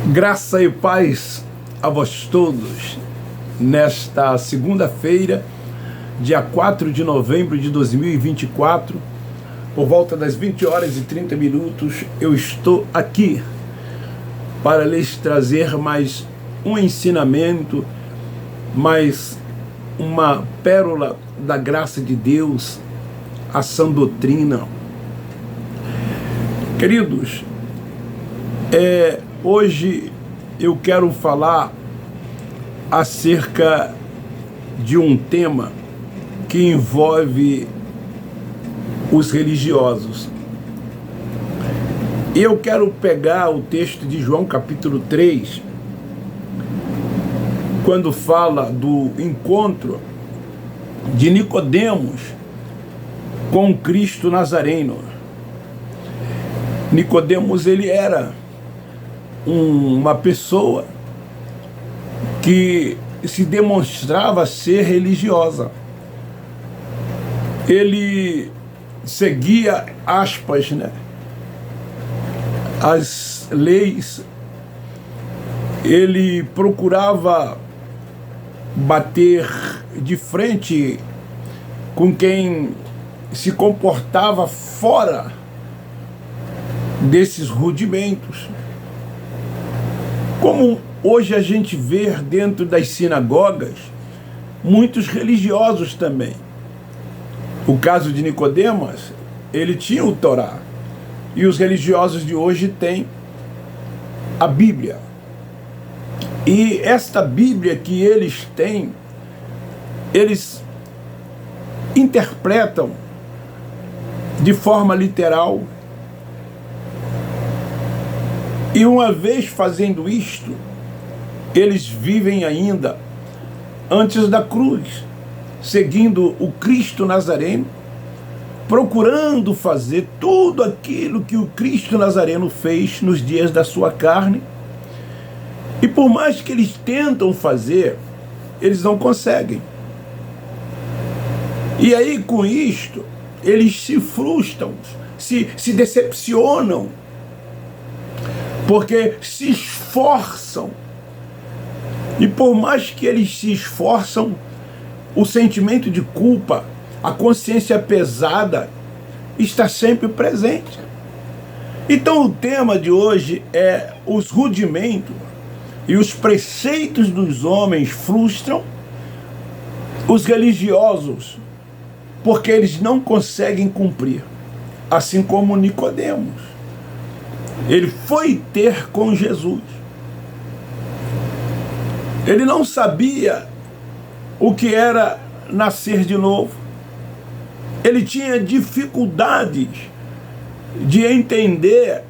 Graça e paz a vós todos, nesta segunda-feira, dia 4 de novembro de 2024, por volta das 20 horas e 30 minutos, eu estou aqui para lhes trazer mais um ensinamento, mais uma pérola da graça de Deus, a sã doutrina. Queridos, hoje eu quero falar acerca de um tema que envolve os religiosos. Eu quero pegar o texto de João capítulo 3, quando fala do encontro de Nicodemos com Cristo Nazareno. Nicodemos, ele era uma pessoa que se demonstrava ser religiosa. Ele seguia, aspas, as leis. Ele procurava bater de frente com quem se comportava fora desses rudimentos. Como hoje a gente vê dentro das sinagogas, muitos religiosos também. O caso de Nicodemos, ele tinha o Torá, e os religiosos de hoje têm a Bíblia. E esta Bíblia que eles têm, eles interpretam de forma literal. E uma vez fazendo isto, eles vivem ainda antes da cruz, seguindo o Cristo Nazareno, procurando fazer tudo aquilo que o Cristo Nazareno fez nos dias da sua carne. E por mais que eles tentam fazer, eles não conseguem. E aí, com isto, eles se frustram, se decepcionam, porque se esforçam. E por mais que eles se esforçam, o sentimento de culpa, a consciência pesada, está sempre presente. Então o tema de hoje é: os rudimentos e os preceitos dos homens frustram os religiosos, porque eles não conseguem cumprir, assim como Nicodemos. Ele foi ter com Jesus. Ele não sabia o que era nascer de novo. Ele tinha dificuldades de entender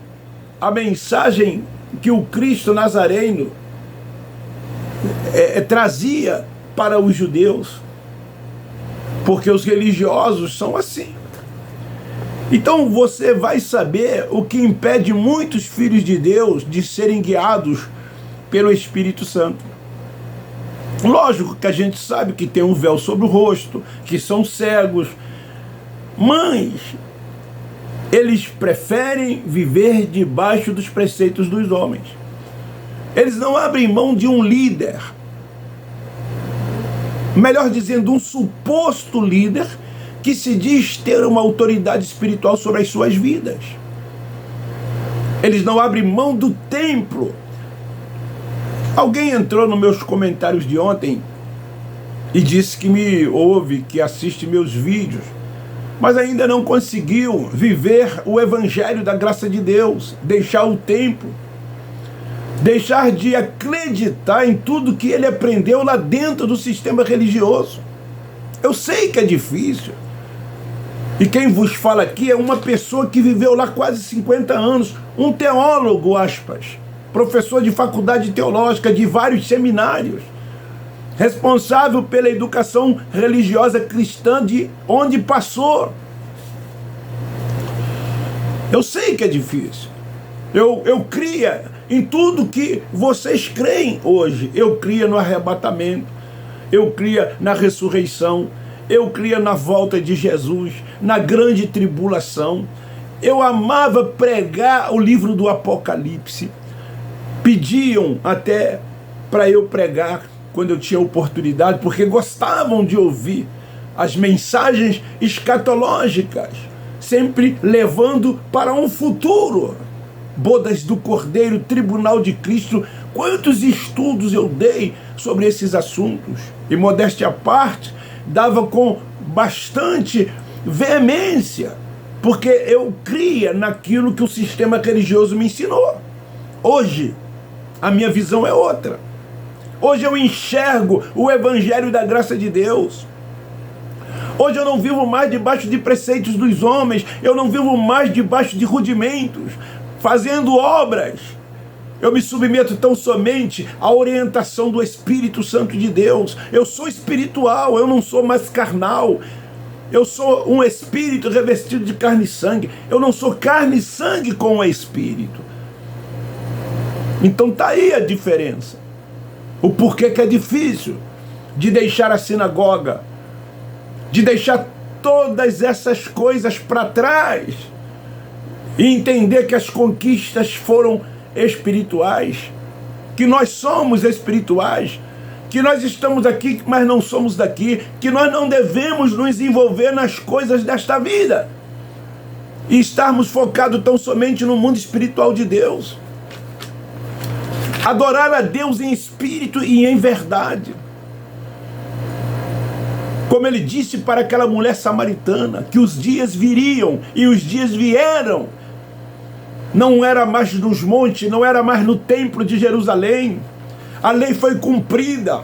a mensagem que o Cristo Nazareno trazia para os judeus, porque os religiosos são assim. Então você vai saber o que impede muitos filhos de Deus de serem guiados pelo Espírito Santo. Lógico que a gente sabe que tem um véu sobre o rosto, que são cegos, mas eles preferem viver debaixo dos preceitos dos homens. Eles não abrem mão de um líder, melhor dizendo, um suposto líder que se diz ter uma autoridade espiritual sobre as suas vidas. Eles não abrem mão do templo. Alguém entrou nos meus comentários de ontem e disse que me ouve, que assiste meus vídeos, mas ainda não conseguiu viver o evangelho da graça de Deus, deixar o templo, deixar de acreditar em tudo que ele aprendeu lá dentro do sistema religioso. Eu sei que é difícil. E quem vos fala aqui é uma pessoa que viveu lá quase 50 anos, um teólogo, aspas, professor de faculdade teológica de vários seminários, responsável pela educação religiosa cristã de onde passou. Eu sei que é difícil. Eu cria em tudo que vocês creem hoje. Eu cria no arrebatamento, eu cria na ressurreição, eu cria na volta de Jesus, na grande tribulação. Eu amava pregar o livro do Apocalipse. pediam até para eu pregar quando eu tinha oportunidade, porque gostavam de ouvir as mensagens escatológicas, sempre levando para um futuro. Bodas do Cordeiro, Tribunal de Cristo, quantos estudos eu dei sobre esses assuntos. E modéstia à parte, dava com bastante veemência, porque eu cria naquilo que o sistema religioso me ensinou. Hoje, a minha visão é outra. Hoje eu enxergo o Evangelho da graça de Deus. Hoje eu não vivo mais debaixo de preceitos dos homens, eu não vivo mais debaixo de rudimentos, fazendo obras. Eu me submeto tão somente à orientação do Espírito Santo de Deus. Eu sou espiritual, eu não sou mais carnal. Eu sou um espírito revestido de carne e sangue. Eu não sou carne e sangue com o espírito. Então está aí a diferença. O porquê que é difícil de deixar a sinagoga, de deixar todas essas coisas para trás e entender que as conquistas foram espirituais, que nós somos espirituais, que nós estamos aqui, mas não somos daqui, que nós não devemos nos envolver nas coisas desta vida e estarmos focados tão somente no mundo espiritual de Deus. Adorar a Deus em espírito e em verdade. Como ele disse para aquela mulher samaritana, que os dias viriam e os dias vieram. Não era mais nos montes, não era mais no templo de Jerusalém. A lei foi cumprida.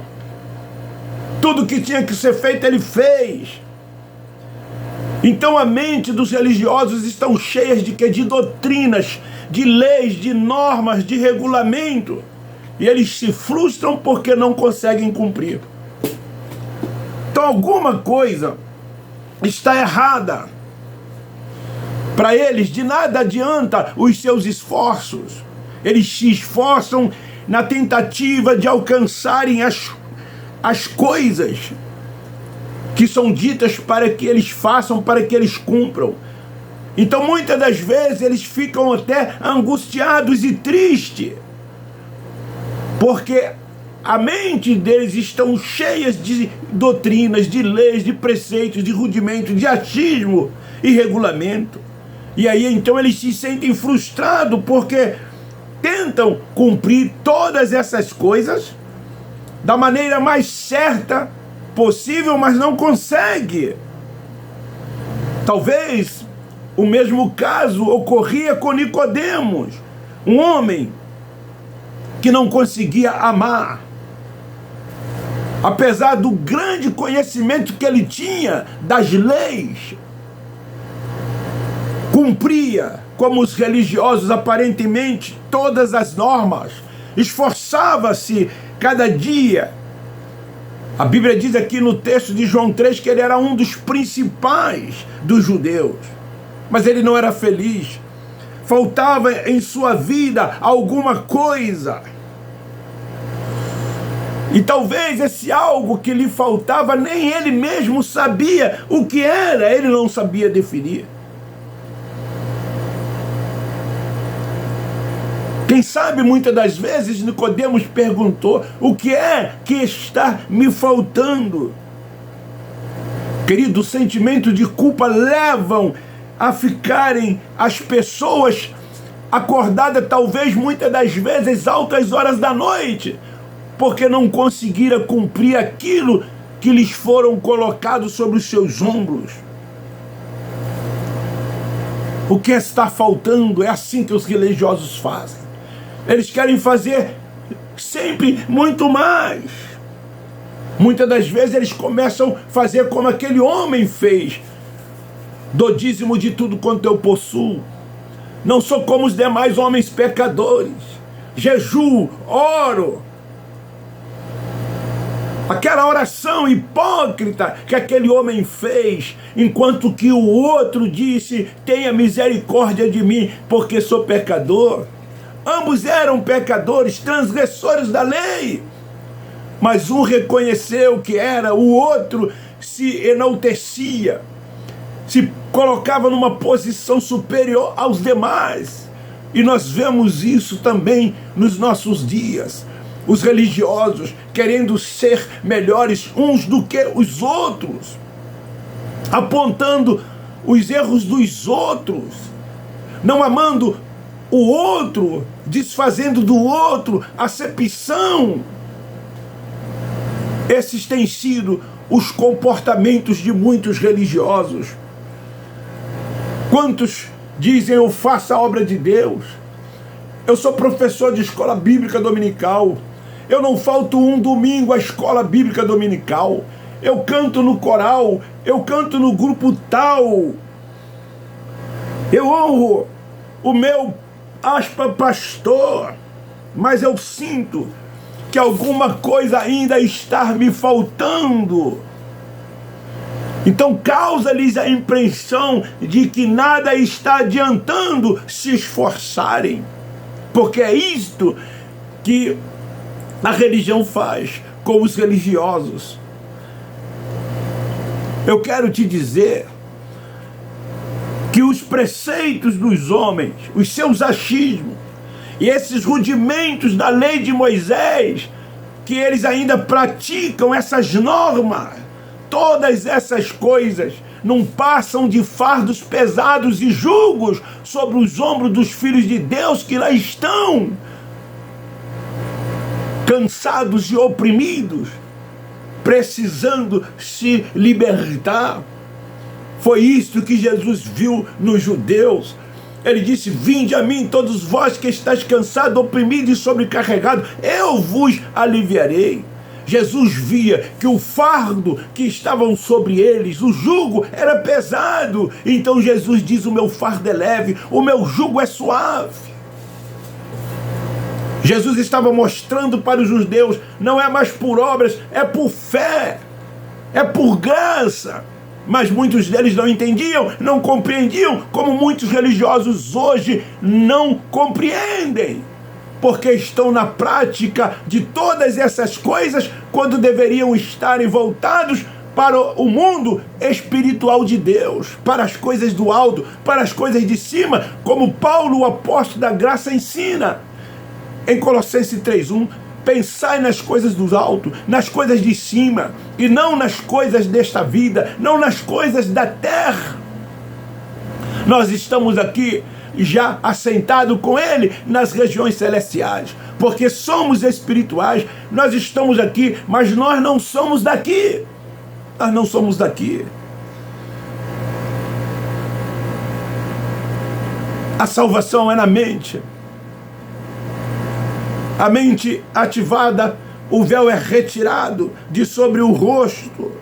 Tudo que tinha que ser feito, ele fez. Então a mente dos religiosos estão cheias de quê? De doutrinas, de leis, de normas, de regulamento. E eles se frustram porque não conseguem cumprir. Então alguma coisa está errada. Para eles, de nada adianta os seus esforços. Eles se esforçam na tentativa de alcançarem as coisas que são ditas para que eles façam, para que eles cumpram. Então muitas das vezes eles ficam até angustiados e tristes, porque a mente deles estão cheias de doutrinas, de leis, de preceitos, de rudimentos, de achismo e regulamento. E aí então eles se sentem frustrados porque tentam cumprir todas essas coisas da maneira mais certa possível, mas não conseguem. Talvez o mesmo caso ocorria com Nicodemos, um homem que não conseguia amar. Apesar do grande conhecimento que ele tinha das leis, cumpria, como os religiosos aparentemente, todas as normas, esforçava-se cada dia. A Bíblia diz aqui no texto de João 3 que ele era um dos principais dos judeus, mas ele não era feliz. Faltava em sua vida alguma coisa. E talvez esse algo que lhe faltava, nem ele mesmo sabia o que era, ele não sabia definir. Quem sabe muitas das vezes Nicodemos perguntou: o que é que está me faltando? Querido, o sentimento de culpa levam a ficarem as pessoas acordadas talvez muitas das vezes altas horas da noite, porque não conseguiram cumprir aquilo que lhes foram colocados sobre os seus ombros. O que está faltando é assim que os religiosos fazem. Eles querem fazer sempre muito mais. Muitas das vezes eles começam a fazer como aquele homem fez: dou dízimo de tudo quanto eu possuo. Não sou como os demais homens pecadores. Jejuo, oro. Aquela oração hipócrita que aquele homem fez, enquanto que o outro disse: tenha misericórdia de mim, porque sou pecador. Ambos eram pecadores, transgressores da lei. Mas um reconheceu que era, o outro se enaltecia, se colocava numa posição superior aos demais. E nós vemos isso também nos nossos dias. Os religiosos querendo ser melhores uns do que os outros, apontando os erros dos outros, não amando o outro, desfazendo do outro acepção. Esses têm sido os comportamentos de muitos religiosos. Quantos dizem: eu faço a obra de Deus, eu sou professor de escola bíblica dominical, eu não falto um domingo à escola bíblica dominical, eu canto no coral, eu canto no grupo tal, eu honro o meu pastor, mas eu sinto que alguma coisa ainda está me faltando. Então causa-lhes a impressão de que nada está adiantando se esforçarem, porque é isto que a religião faz com os religiosos. Eu quero te dizer que os preceitos dos homens, os seus achismos e esses rudimentos da lei de Moisés, que eles ainda praticam essas normas, todas essas coisas não passam de fardos pesados e julgos sobre os ombros dos filhos de Deus que lá estão, cansados e oprimidos, precisando se libertar. Foi isso que Jesus viu nos judeus. Ele disse: vinde a mim todos vós que estáis cansados, oprimidos e sobrecarregados, eu vos aliviarei. Jesus via que o fardo que estavam sobre eles, o jugo, era pesado. Então Jesus diz: o meu fardo é leve, o meu jugo é suave. Jesus estava mostrando para os judeus: não é mais por obras, é por fé, é por graça. Mas muitos deles não entendiam, não compreendiam, como muitos religiosos hoje não compreendem, porque estão na prática de todas essas coisas quando deveriam estar voltados para o mundo espiritual de Deus, para as coisas do alto, para as coisas de cima, como Paulo, o apóstolo da graça, ensina em Colossenses 3:1. Pensai nas coisas do alto, nas coisas de cima, e não nas coisas desta vida, não nas coisas da terra. Nós estamos aqui já assentados com Ele nas regiões celestiais, porque somos espirituais. Nós estamos aqui, mas nós não somos daqui. Nós não somos daqui. A salvação é na mente. A mente ativada, o véu é retirado de sobre o rosto.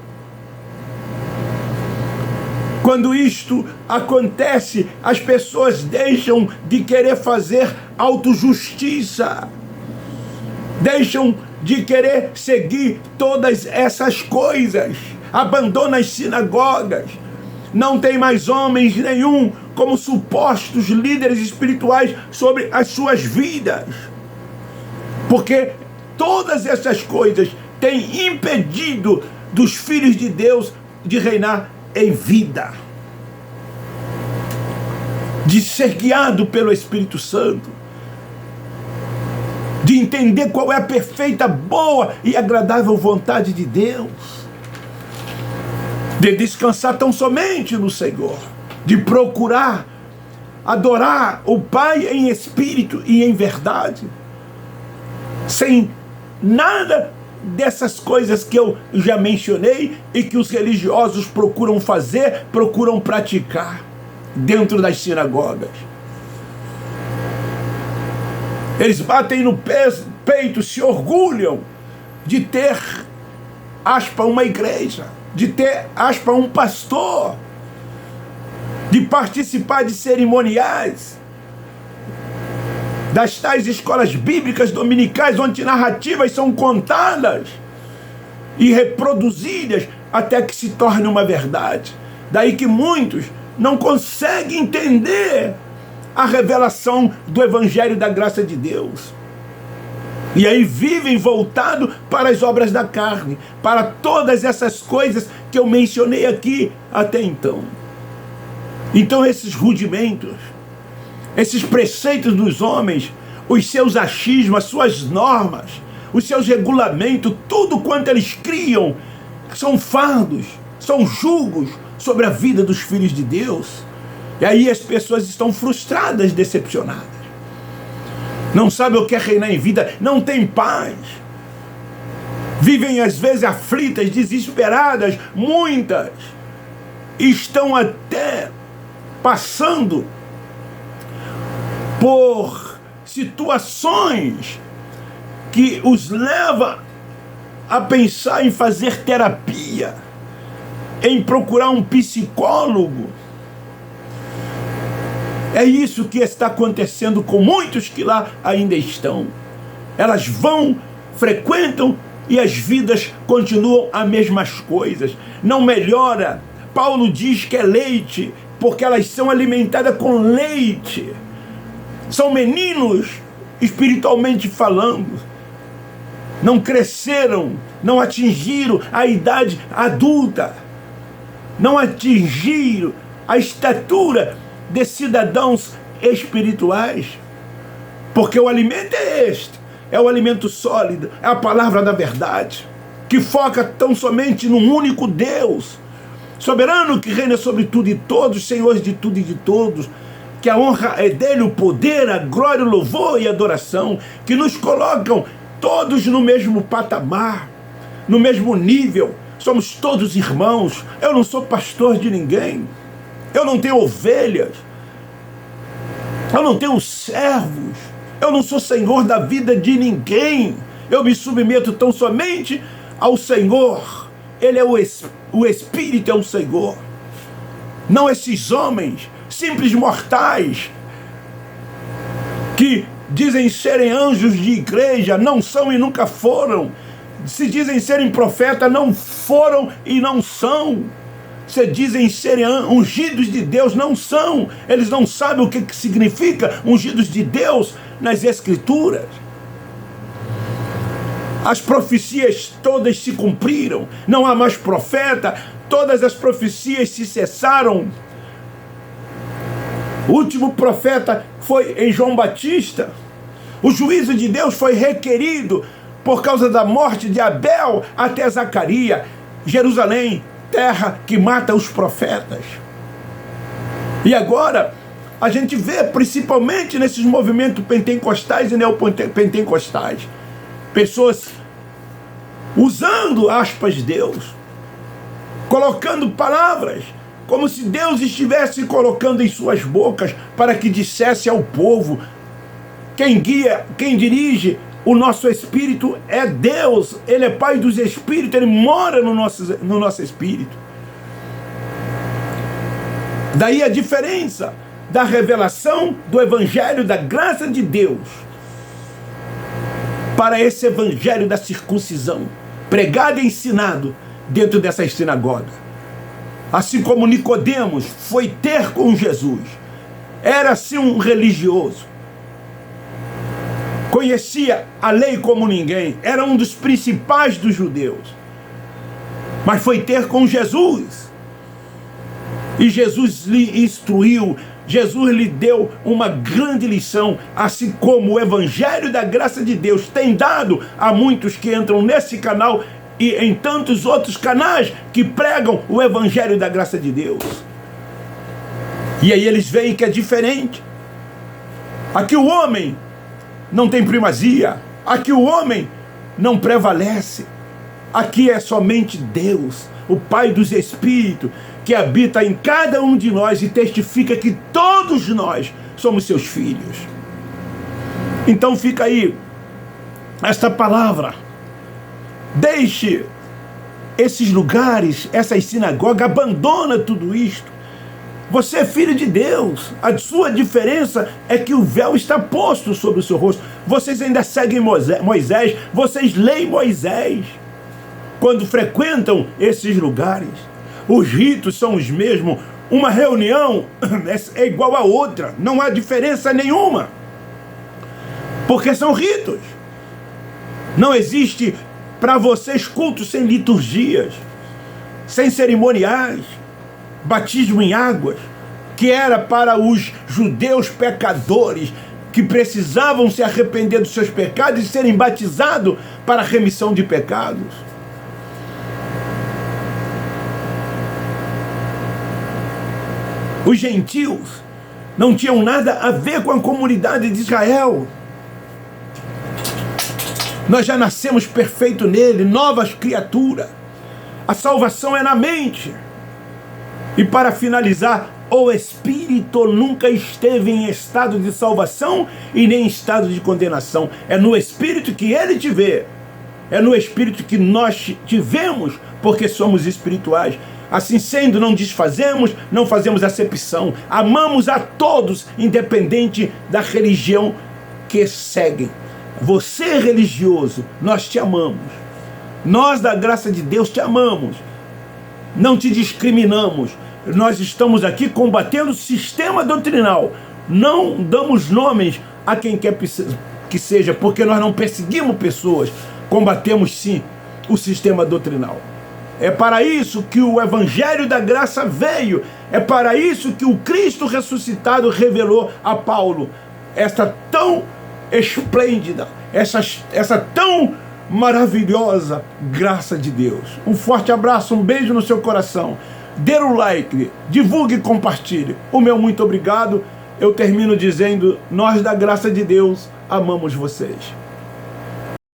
Quando isto acontece, as pessoas deixam de querer fazer autojustiça, deixam de querer seguir todas essas coisas, abandonam as sinagogas, não tem mais homens nenhum como supostos líderes espirituais sobre as suas vidas, porque todas essas coisas têm impedido dos filhos de Deus de reinar em vida, de ser guiado pelo Espírito Santo, de entender qual é a perfeita, boa e agradável vontade de Deus, de descansar tão somente no Senhor, de procurar adorar o Pai em espírito e em verdade, sem nada dessas coisas que eu já mencionei e que os religiosos procuram fazer, procuram praticar dentro das sinagogas. Eles batem no peito, se orgulham de ter, aspa, uma igreja, de ter, aspa, um pastor, de participar de cerimoniais, das tais escolas bíblicas dominicais, onde narrativas são contadas e reproduzidas até que se torne uma verdade. Daí que muitos não conseguem entender a revelação do Evangelho da graça de Deus. E aí vivem voltado para as obras da carne, para todas essas coisas que eu mencionei aqui até então. Então esses rudimentos esses preceitos dos homens, os seus achismos, as suas normas, os seus regulamentos, tudo quanto eles criam, são fardos, são julgos sobre a vida dos filhos de Deus. E aí as pessoas estão frustradas, decepcionadas. Não sabem o que é reinar em vida, não têm paz. Vivem às vezes aflitas, desesperadas, muitas estão até passando por situações que os leva a pensar em fazer terapia, em procurar um psicólogo. É isso que está acontecendo com muitos que lá ainda estão. Elas vão, frequentam e as vidas continuam as mesmas coisas. Não melhora. Paulo diz que é leite, porque elas são alimentadas com leite. São meninos, espiritualmente falando. Não cresceram, não atingiram a idade adulta. Não atingiram a estatura de cidadãos espirituais. Porque o alimento é este. É o alimento sólido, é a palavra da verdade, que foca tão somente num único Deus, soberano, que reina sobre tudo e todos, Senhor de tudo e de todos, que a honra é dele, o poder, a glória, o louvor e a adoração, que nos colocam todos no mesmo patamar, no mesmo nível. Somos todos irmãos. Eu não sou pastor de ninguém, eu não tenho ovelhas, eu não tenho servos, eu não sou senhor da vida de ninguém. Eu me submeto tão somente ao Senhor. Ele é o Espírito, é o Senhor. Não esses homens, simples mortais, que dizem serem anjos de igreja, não são e nunca foram. Se dizem serem profetas, não foram e não são. Se dizem serem ungidos de Deus, não são. Eles não sabem o que significa ungidos de Deus nas Escrituras. As profecias todas se cumpriram, não há mais profeta, todas as profecias se cessaram. O último profeta foi em João Batista. O juízo de Deus foi requerido por causa da morte de Abel até Zacarias. Jerusalém, terra que mata os profetas. E agora a gente vê, principalmente nesses movimentos pentecostais e neopentecostais, pessoas usando aspas Deus, colocando palavras como se Deus estivesse colocando em suas bocas para que dissesse ao povo. Quem guia, quem dirige o nosso espírito é Deus. Ele é Pai dos espíritos, Ele mora no nosso espírito. Daí a diferença da revelação do Evangelho da graça de Deus para esse Evangelho da circuncisão, pregado e ensinado dentro dessas sinagogas. Assim como Nicodemos foi ter com Jesus, era assim um religioso, conhecia a lei como ninguém, era um dos principais dos judeus, mas foi ter com Jesus, e Jesus lhe instruiu, Jesus lhe deu uma grande lição, assim como o Evangelho da graça de Deus tem dado a muitos que entram nesse canal e em tantos outros canais que pregam o Evangelho da graça de Deus. E aí eles veem que é diferente. Aqui o homem não tem primazia, aqui o homem não prevalece, aqui é somente Deus, o Pai dos Espíritos, que habita em cada um de nós e testifica que todos nós somos seus filhos. Então fica aí esta palavra. Deixe esses lugares, essas sinagogas, abandona tudo isto. Você é filho de Deus. A sua diferença é que o véu está posto sobre o seu rosto. Vocês ainda seguem Moisés, vocês leem Moisés. Quando frequentam esses lugares, os ritos são os mesmos. Uma reunião é igual a outra. Não há diferença nenhuma. Porque são ritos. Não existe para vocês cultos sem liturgias, sem cerimoniais, batismo em águas. que era para os judeus pecadores, que precisavam se arrepender dos seus pecados e serem batizados para a remissão de pecados. Os gentios não tinham nada a ver com a comunidade de Israel. Nós já nascemos perfeito nele, novas criaturas. A salvação é na mente. E para finalizar, o Espírito nunca esteve em estado de salvação e nem em estado de condenação. É no Espírito que ele te vê. É no Espírito que nós te vemos, porque somos espirituais. Assim sendo, não desfazemos, não fazemos acepção. Amamos a todos, independente da religião que seguem. Você religioso, nós te amamos. Nós da graça de Deus te amamos. Não te discriminamos. Nós estamos aqui combatendo o sistema doutrinal. Não damos nomes a quem quer que seja, porque nós não perseguimos pessoas. Combatemos sim o sistema doutrinal. É para isso que o Evangelho da Graça veio. É para isso que o Cristo ressuscitado revelou a Paulo esta tão esplêndida, essa tão maravilhosa graça de Deus. Um forte abraço, um beijo no seu coração. Dê o like, divulgue e compartilhe. O meu muito obrigado. Eu termino dizendo: nós da graça de Deus amamos vocês.